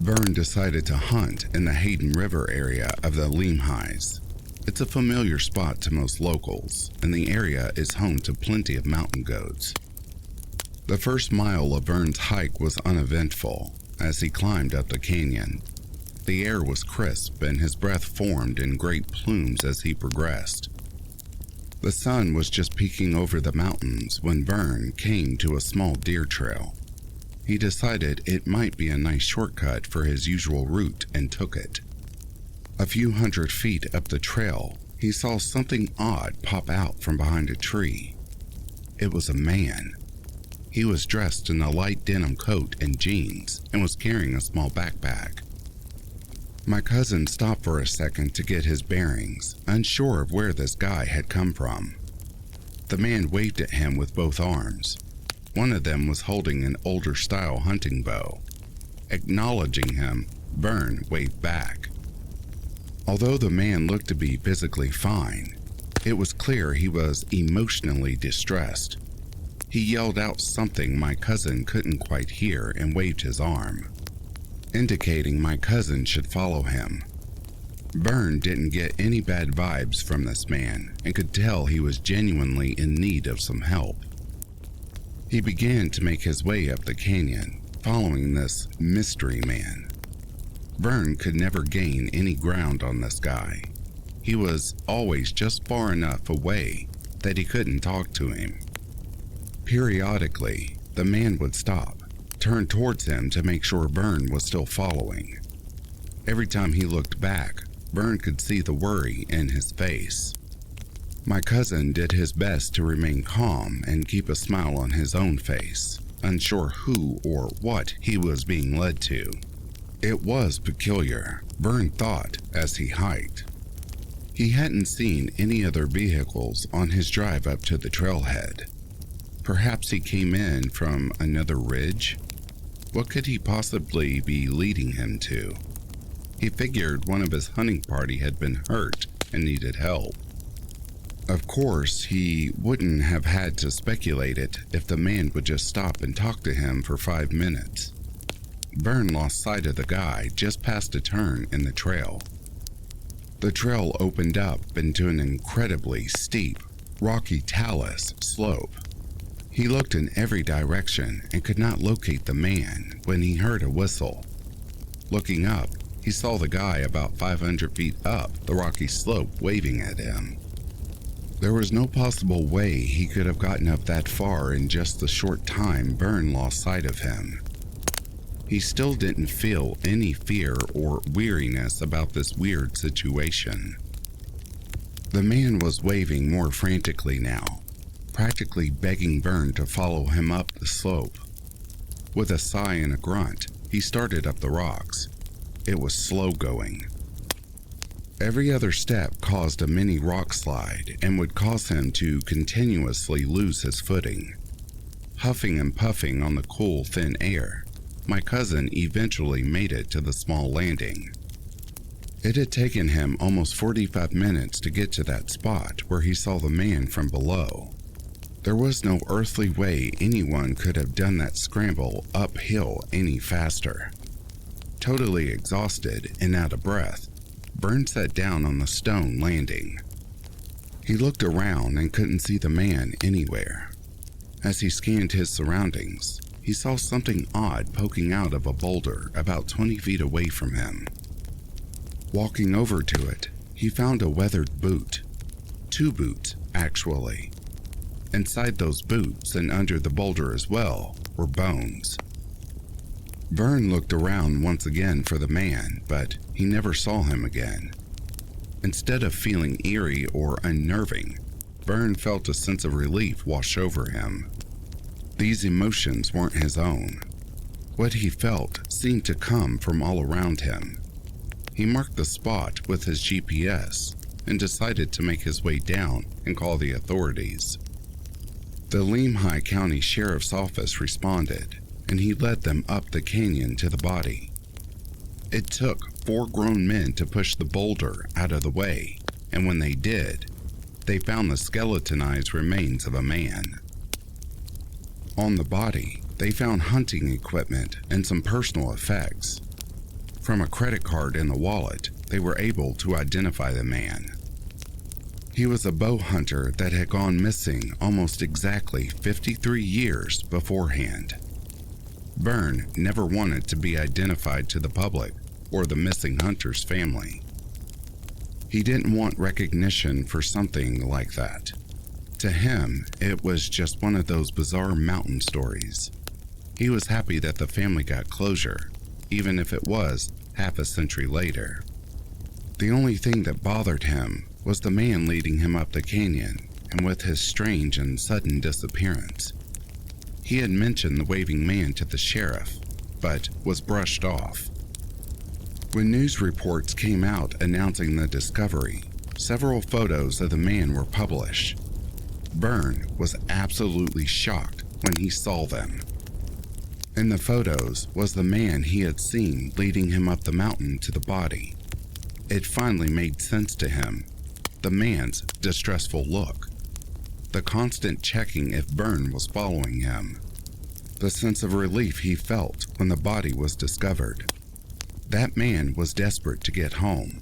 A: Vern decided to hunt in the Hayden River area of the Lemhis. It's a familiar spot to most locals, and the area is home to plenty of mountain goats. The first mile of Vern's hike was uneventful as he climbed up the canyon. The air was crisp and his breath formed in great plumes as he progressed. The sun was just peeking over the mountains when Vern came to a small deer trail. He decided it might be a nice shortcut for his usual route and took it. A few hundred feet up the trail, he saw something odd pop out from behind a tree. It was a man. He was dressed in a light denim coat and jeans and was carrying a small backpack. My cousin stopped for a second to get his bearings, unsure of where this guy had come from. The man waved at him with both arms. One of them was holding an older-style hunting bow. Acknowledging him, Vern waved back. Although the man looked to be physically fine, it was clear he was emotionally distressed. He yelled out something my cousin couldn't quite hear and waved his arm, indicating my cousin should follow him. Vern didn't get any bad vibes from this man and could tell he was genuinely in need of some help. He began to make his way up the canyon, following this mystery man. Vern could never gain any ground on this guy. He was always just far enough away that he couldn't talk to him. Periodically, the man would stop, turn towards him to make sure Vern was still following. Every time he looked back, Vern could see the worry in his face. My cousin did his best to remain calm and keep a smile on his own face, unsure who or what he was being led to. It was peculiar, Vern thought as he hiked. He hadn't seen any other vehicles on his drive up to the trailhead. Perhaps he came in from another ridge? What could he possibly be leading him to? He figured one of his hunting party had been hurt and needed help. Of course, he wouldn't have had to speculate it if the man would just stop and talk to him for 5 minutes. Vern lost sight of the guy just past a turn in the trail. The trail opened up into an incredibly steep, rocky talus slope. He looked in every direction and could not locate the man when he heard a whistle. Looking up, he saw the guy about 500 feet up the rocky slope waving at him. There was no possible way he could have gotten up that far in just the short time Vern lost sight of him. He still didn't feel any fear or weariness about this weird situation. The man was waving more frantically now, practically begging Vern to follow him up the slope. With a sigh and a grunt, he started up the rocks. It was slow going. Every other step caused a mini rock slide and would cause him to continuously lose his footing. Huffing and puffing on the cool, thin air, my cousin eventually made it to the small landing. It had taken him almost 45 minutes to get to that spot where he saw the man from below. There was no earthly way anyone could have done that scramble uphill any faster. Totally exhausted and out of breath, Vern sat down on the stone landing. He looked around and couldn't see the man anywhere. As he scanned his surroundings, he saw something odd poking out of a boulder about 20 feet away from him. Walking over to it, he found a weathered boot. 2 boots, actually. Inside those boots and under the boulder as well were bones. Vern looked around once again for the man, but he never saw him again. Instead of feeling eerie or unnerving, Vern felt a sense of relief wash over him. These emotions weren't his own. What he felt seemed to come from all around him. He marked the spot with his GPS and decided to make his way down and call the authorities. The Lemhi County Sheriff's Office responded, and he led them up the canyon to the body. It took 4 grown men to push the boulder out of the way, and when they did, they found the skeletonized remains of a man. On the body, they found hunting equipment and some personal effects. From a credit card in the wallet, they were able to identify the man. He was a bow hunter that had gone missing almost exactly 53 years beforehand. Vern never wanted to be identified to the public or the missing hunter's family. He didn't want recognition for something like that. To him, it was just one of those bizarre mountain stories. He was happy that the family got closure, even if it was half a century later. The only thing that bothered him was the man leading him up the canyon and with his strange and sudden disappearance. He had mentioned the waving man to the sheriff, but was brushed off. When news reports came out announcing the discovery, several photos of the man were published. Vern was absolutely shocked when he saw them. In the photos was the man he had seen leading him up the mountain to the body. It finally made sense to him. The man's distressful look. The constant checking if Vern was following him. The sense of relief he felt when the body was discovered. That man was desperate to get home,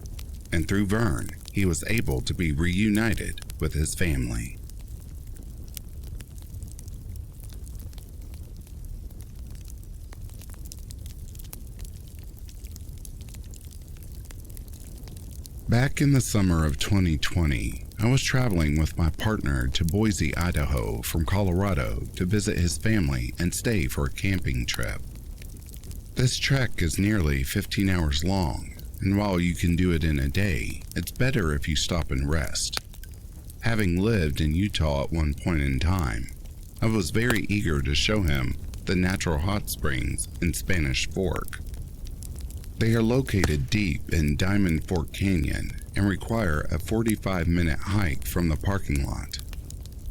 A: and through Vern, he was able to be reunited with his family. Back in the summer of 2020, I was traveling with my partner to Boise, Idaho from Colorado to visit his family and stay for a camping trip. This trek is nearly 15 hours long, and while you can do it in a day, it's better if you stop and rest. Having lived in Utah at one point in time, I was very eager to show him the natural hot springs in Spanish Fork. They are located deep in Diamond Fork Canyon and require a 45-minute hike from the parking lot.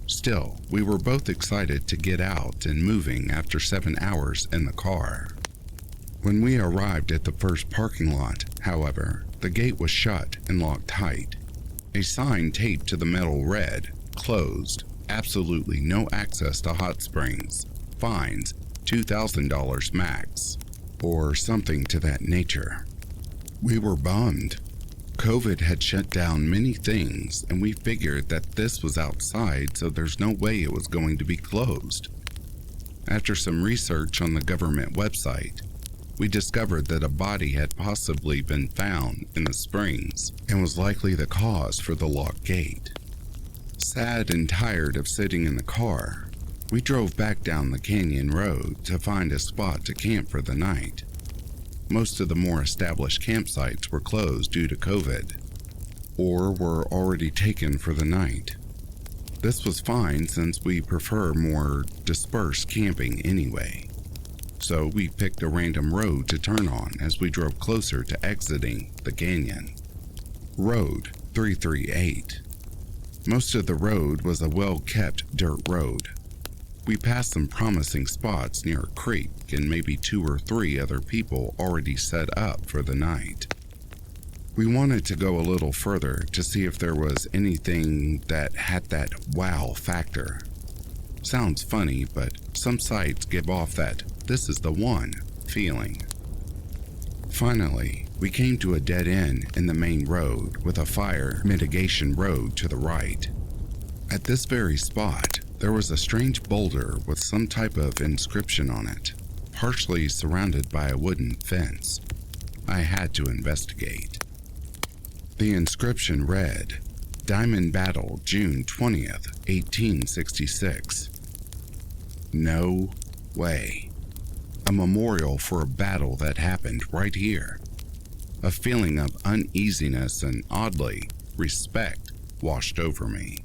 A: Still, we were both excited to get out and moving after 7 hours in the car. When we arrived at the first parking lot, however, the gate was shut and locked tight. A sign taped to the metal read, "Closed, absolutely no access to hot springs, fines $2,000 max," or something to that nature. We were bummed. COVID had shut down many things, and we figured that this was outside, so there's no way it was going to be closed. After some research on the government website, we discovered that a body had possibly been found in the springs and was likely the cause for the locked gate. Sad and tired of sitting in the car, we drove back down the canyon road to find a spot to camp for the night. Most of the more established campsites were closed due to COVID, or were already taken for the night. This was fine since we prefer more dispersed camping anyway. So we picked a random road to turn on as we drove closer to exiting the canyon. Road 338. Most of the road was a well-kept dirt road. We passed some promising spots near a creek and maybe 2 or 3 other people already set up for the night. We wanted to go a little further to see if there was anything that had that wow factor. Sounds funny, but some sites give off that "this is the one" feeling. Finally, we came to a dead end in the main road with a fire mitigation road to the right. At this very spot, there was a strange boulder with some type of inscription on it, partially surrounded by a wooden fence. I had to investigate. The inscription read, "Diamond Battle, June 20th, 1866. No way. A memorial for a battle that happened right here. A feeling of uneasiness and, oddly, respect washed over me.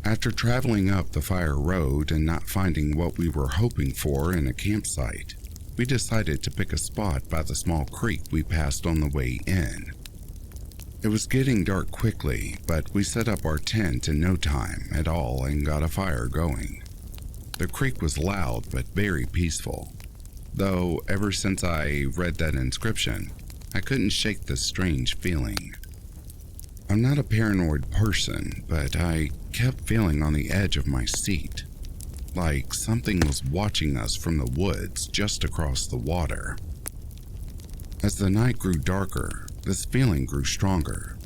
A: After traveling up the fire road and not finding what we were hoping for in a campsite, we decided to pick a spot by the small creek we passed on the way in. It was getting dark quickly, but we set up our tent in no time at all and got a fire going. The creek was loud but very peaceful, though ever since I read that inscription, I couldn't shake this strange feeling. I'm not a paranoid person, but I kept feeling on the edge of my seat, like something was watching us from the woods just across the water. As the night grew darker, this feeling grew stronger.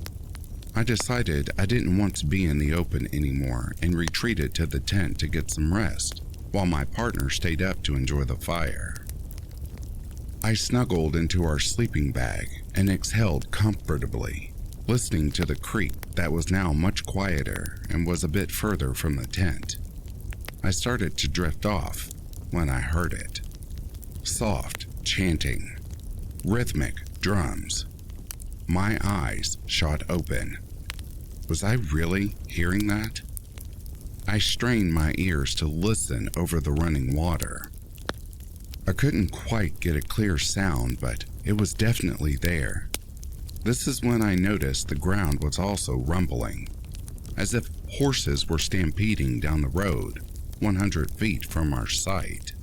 A: I decided I didn't want to be in the open anymore and retreated to the tent to get some rest, while my partner stayed up to enjoy the fire. I snuggled into our sleeping bag and exhaled comfortably, listening to the creek that was now much quieter and was a bit further from the tent. I started to drift off when I heard it. Soft chanting, rhythmic drums. My eyes shot open. Was I really hearing that? I strained my ears to listen over the running water. I couldn't quite get a clear sound, but it was definitely there. This is when I noticed the ground was also rumbling, as if horses were stampeding down the road 100 feet from our site.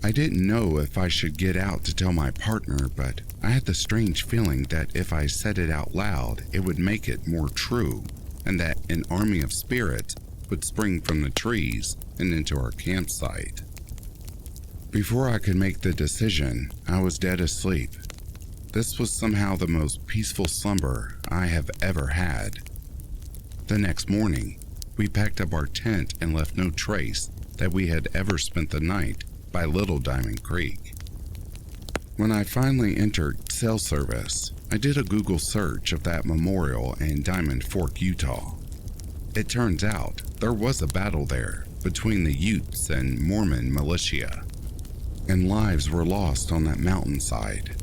A: I didn't know if I should get out to tell my partner, but I had the strange feeling that if I said it out loud, it would make it more true, and that an army of spirits would spring from the trees and into our campsite. Before I could make the decision, I was dead asleep. This was somehow the most peaceful slumber I have ever had. The next morning, we packed up our tent and left no trace that we had ever spent the night by Little Diamond Creek. When I finally entered cell service, I did a Google search of that memorial in Diamond Fork, Utah. It turns out there was a battle there between the Utes and Mormon militia, and lives were lost on that mountainside.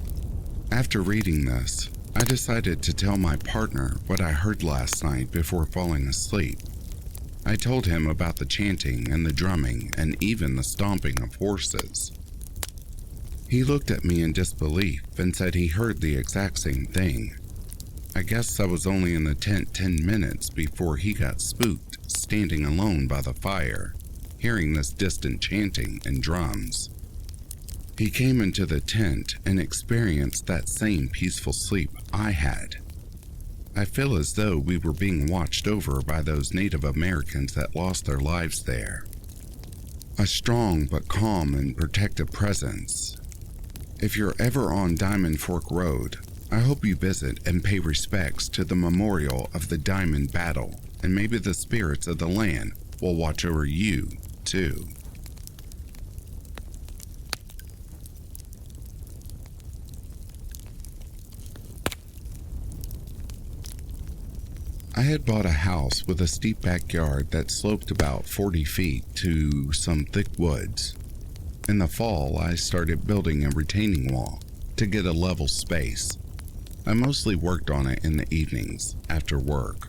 A: After reading this, I decided to tell my partner what I heard last night before falling asleep. I told him about the chanting and the drumming and even the stomping of horses. He looked at me in disbelief and said he heard the exact same thing. I guess I was only in the tent 10 minutes before he got spooked, standing alone by the fire, hearing this distant chanting and drums. He came into the tent and experienced that same peaceful sleep I had. I feel as though we were being watched over by those Native Americans that lost their lives there. A strong but calm and protective presence. If you're ever on Diamond Fork Road, I hope you visit and pay respects to the memorial of the Diamond Battle, and maybe the spirits of the land will watch over you, too. I had bought a house with a steep backyard that sloped about 40 feet to some thick woods. In the fall, I started building a retaining wall to get a level space. I mostly worked on it in the evenings after work.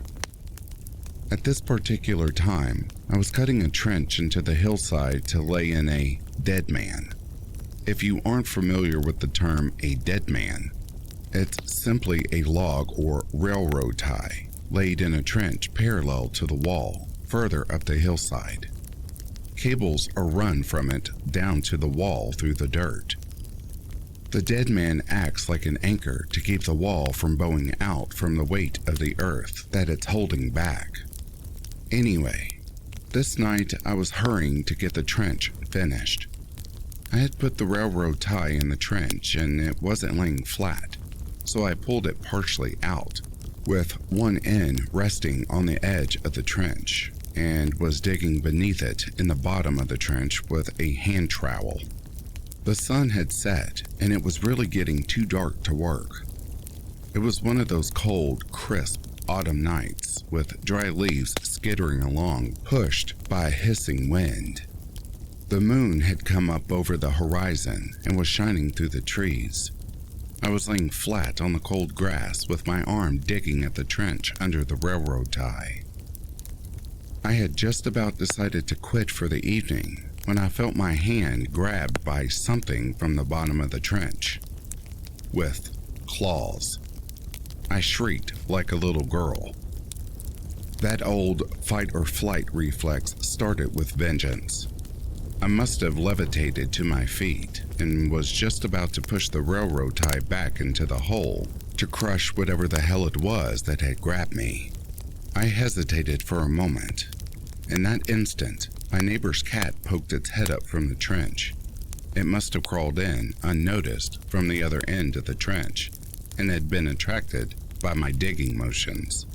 A: At this particular time, I was cutting a trench into the hillside to lay in a dead man. If you aren't familiar with the term a dead man, it's simply a log or railroad tie laid in a trench parallel to the wall further up the hillside. Cables are run from it down to the wall through the dirt. The dead man acts like an anchor to keep the wall from bowing out from the weight of the earth that it's holding back. Anyway, this night I was hurrying to get the trench finished. I had put the railroad tie in the trench and it wasn't laying flat, so I pulled it partially out, with one end resting on the edge of the trench, and was digging beneath it in the bottom of the trench with a hand trowel. The sun had set, and it was really getting too dark to work. It was one of those cold, crisp autumn nights with dry leaves skittering along, pushed by a hissing wind. The moon had come up over the horizon and was shining through the trees. I was laying flat on the cold grass with my arm digging at the trench under the railroad tie. I had just about decided to quit for the evening when I felt my hand grabbed by something from the bottom of the trench, with claws. I shrieked like a little girl. That old fight or flight reflex started with vengeance. I must have levitated to my feet and was just about to push the railroad tie back into the hole to crush whatever the hell it was that had grabbed me. I hesitated for a moment. In that instant, my neighbor's cat poked its head up from the trench. It must have crawled in unnoticed from the other end of the trench and had been attracted by my digging motions.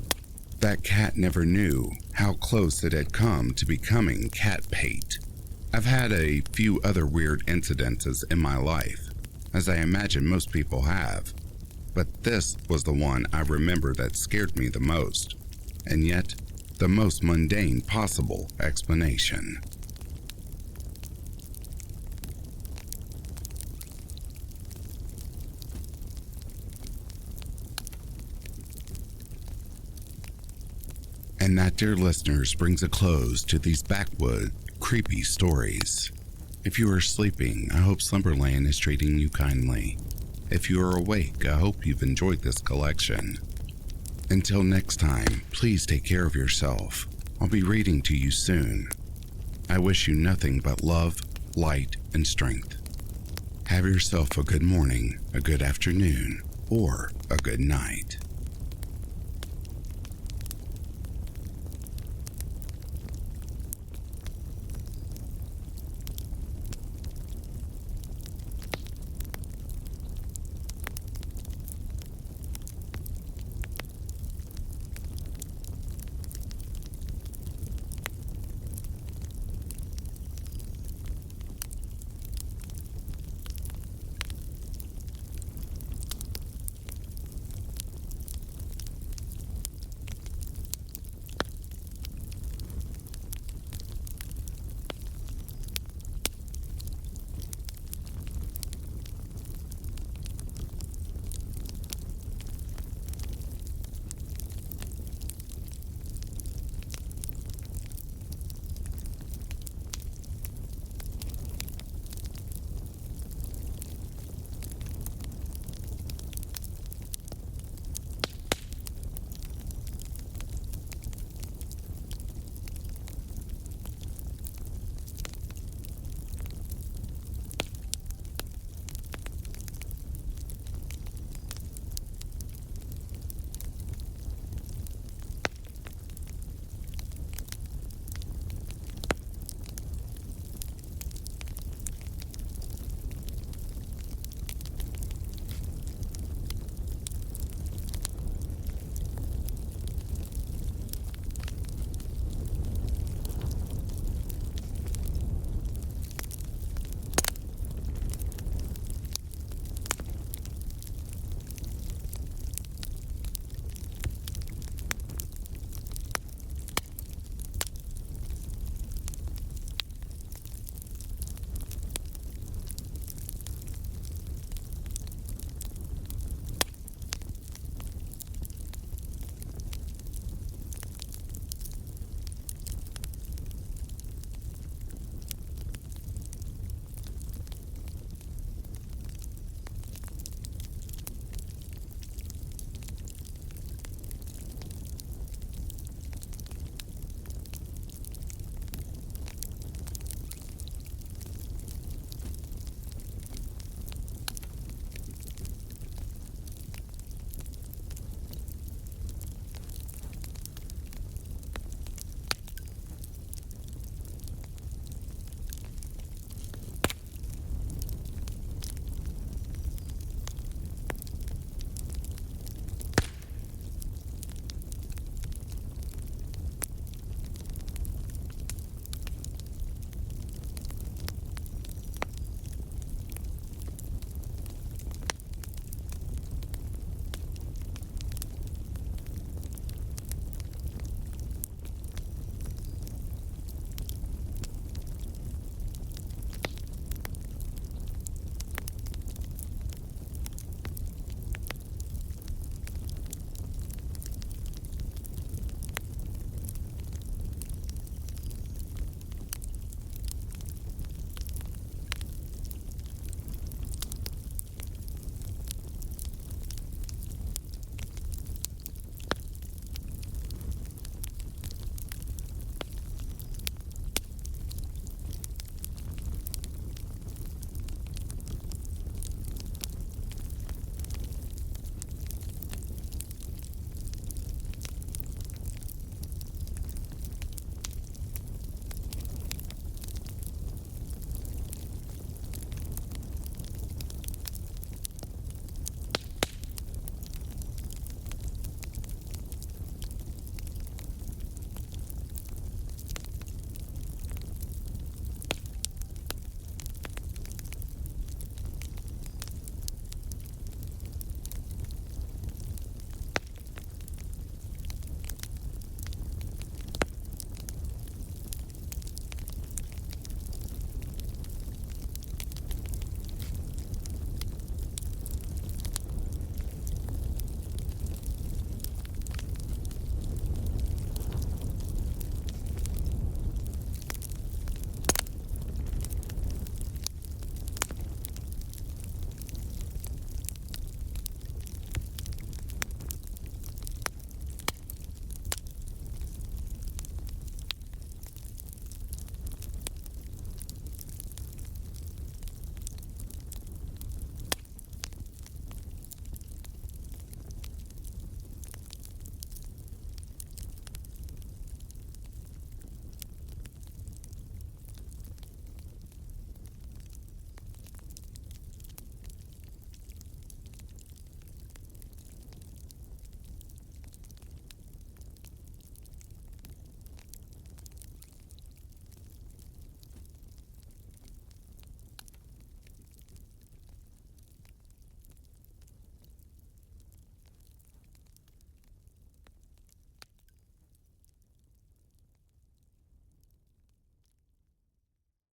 A: That cat never knew how close it had come to becoming cat bait. I've had a few other weird incidences in my life, as I imagine most people have, but this was the one I remember that scared me the most, and yet the most mundane possible explanation. And that, dear listeners, brings a close to these backwoods creepy stories. If you are sleeping, I hope Slumberland is treating you kindly. If you are awake, I hope you've enjoyed this collection. Until next time, please take care of yourself. I'll be reading to you soon. I wish you nothing but love, light, and strength. Have yourself a good morning, a good afternoon, or a good night.